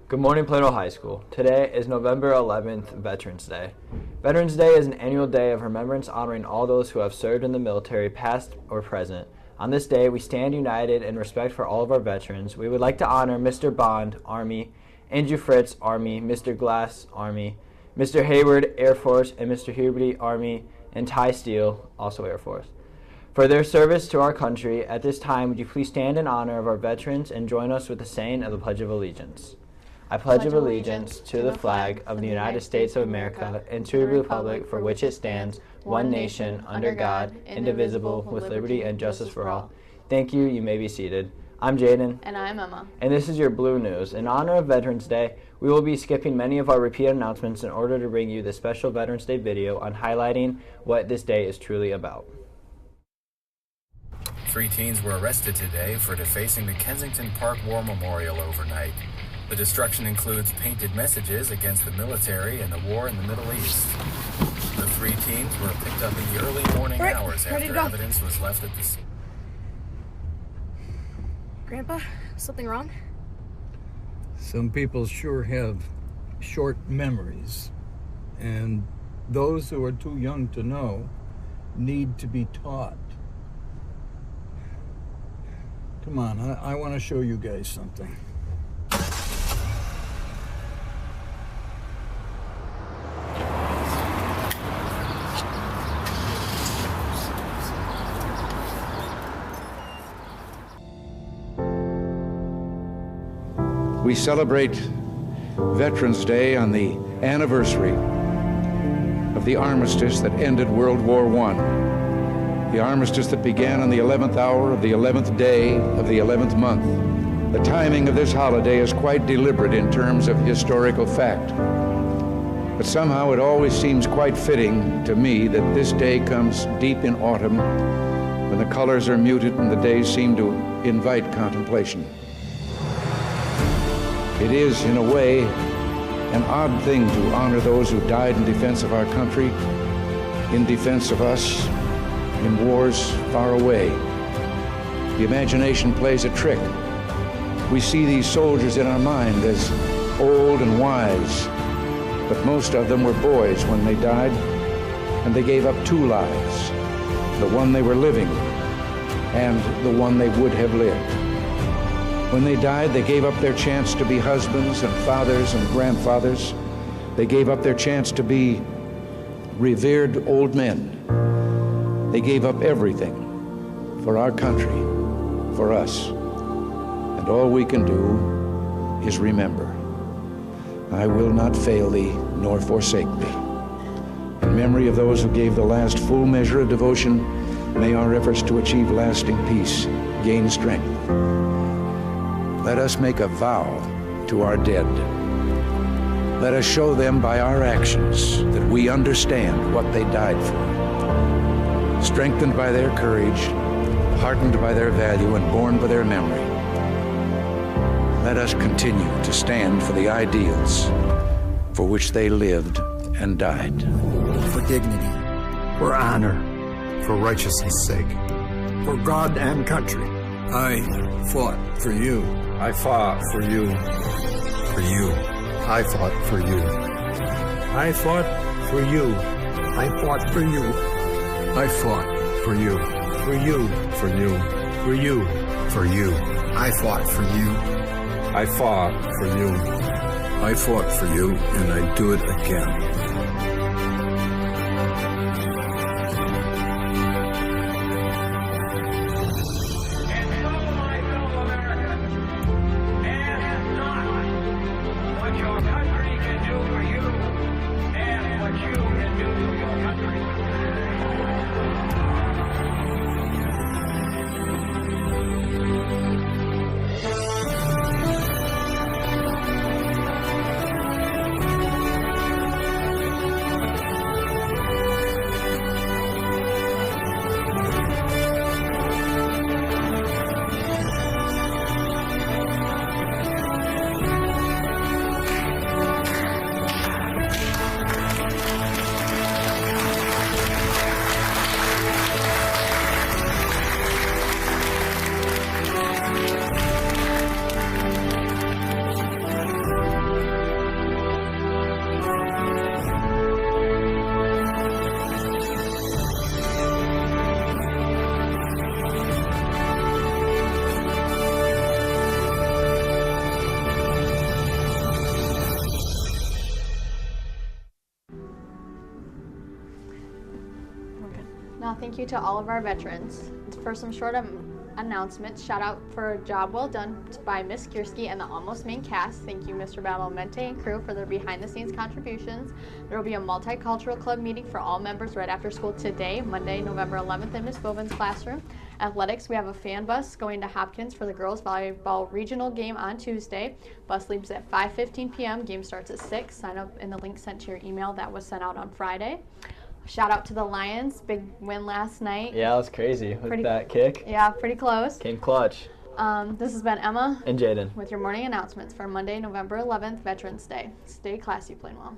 Good morning, Plato High School. Today is November 11th, Veterans Day. Veterans Day is an annual day of remembrance honoring all those who have served in the military, past or present. On this day, we stand united in respect for all of our veterans. We would like to honor Mr. Bond, Army, Andrew Fritz, Army, Mr. Glass, Army, Mr. Hayward, Air Force, and Mr. Huberty, Army, and Ty Steele, also Air Force, for their service to our country. At this time, would you please stand in honor of our veterans and join us with the saying of the Pledge of Allegiance. I pledge of allegiance to the flag of the United States of America and to the republic for which it stands, one nation, under God, indivisible, with liberty and justice for all. Thank you. You may be seated. I'm Jaden. And I'm Emma. And this is your Blue News. In honor of Veterans Day, we will be skipping many of our repeated announcements in order to bring you this special Veterans Day video on highlighting what this day is truly about. 3 teens were arrested today for defacing the Kensington Park War Memorial overnight. The destruction includes painted messages against the military and the war in the Middle East. The 3 teens were picked up in the early morning hours after evidence was left at the scene. Grandpa, something wrong? Some people sure have short memories, and those who are too young to know need to be taught. Come on, I want to show you guys something. We celebrate Veterans Day on the anniversary of the armistice that ended World War I. The armistice that began on the 11th hour of the 11th day of the 11th month. The timing of this holiday is quite deliberate in terms of historical fact. But somehow it always seems quite fitting to me that this day comes deep in autumn when the colors are muted and the days seem to invite contemplation. It is, in a way, an odd thing to honor those who died in defense of our country, in defense of us, in wars far away. The imagination plays a trick. We see these soldiers in our mind as old and wise, but most of them were boys when they died, and they gave up 2 lives, the one they were living and the one they would have lived. When they died, they gave up their chance to be husbands and fathers and grandfathers. They gave up their chance to be revered old men. They gave up everything for our country, for us. And all we can do is remember. I will not fail thee, nor forsake thee. In memory of those who gave the last full measure of devotion, may our efforts to achieve lasting peace gain strength. Let us make a vow to our dead. Let us show them by our actions that we understand what they died for. Strengthened by their courage, heartened by their value, and born by their memory, let us continue to stand for the ideals for which they lived and died. For dignity, for honor, for righteousness' sake, for God and country. I fought for you. I fought for you. For you. I fought for you. I fought for you. I fought for you. I fought for you. For you. For you. For you. For you. I fought for you. I fought for you. I fought for you, and I do it again. Now, thank you to all of our veterans. For some short announcements, shout out for a job well done by Miss Kiersky and the Almost Main cast. Thank you, Mr. Badalamenti and crew, for their behind-the-scenes contributions. There will be a multicultural club meeting for all members right after school today, Monday, November 11th, in Miss Boven's classroom. Athletics, we have a fan bus going to Hopkins for the girls volleyball regional game on Tuesday. Bus leaves at 5:15 p.m. Game starts at 6. Sign up in the link sent to your email that was sent out on Friday. Shout out to the Lions. Big win last night. Yeah, it was crazy with that kick. Yeah, pretty close. Came clutch. This has been Emma And Jaden with your morning announcements for Monday, November 11th, Veterans Day. Stay classy, Plainwell.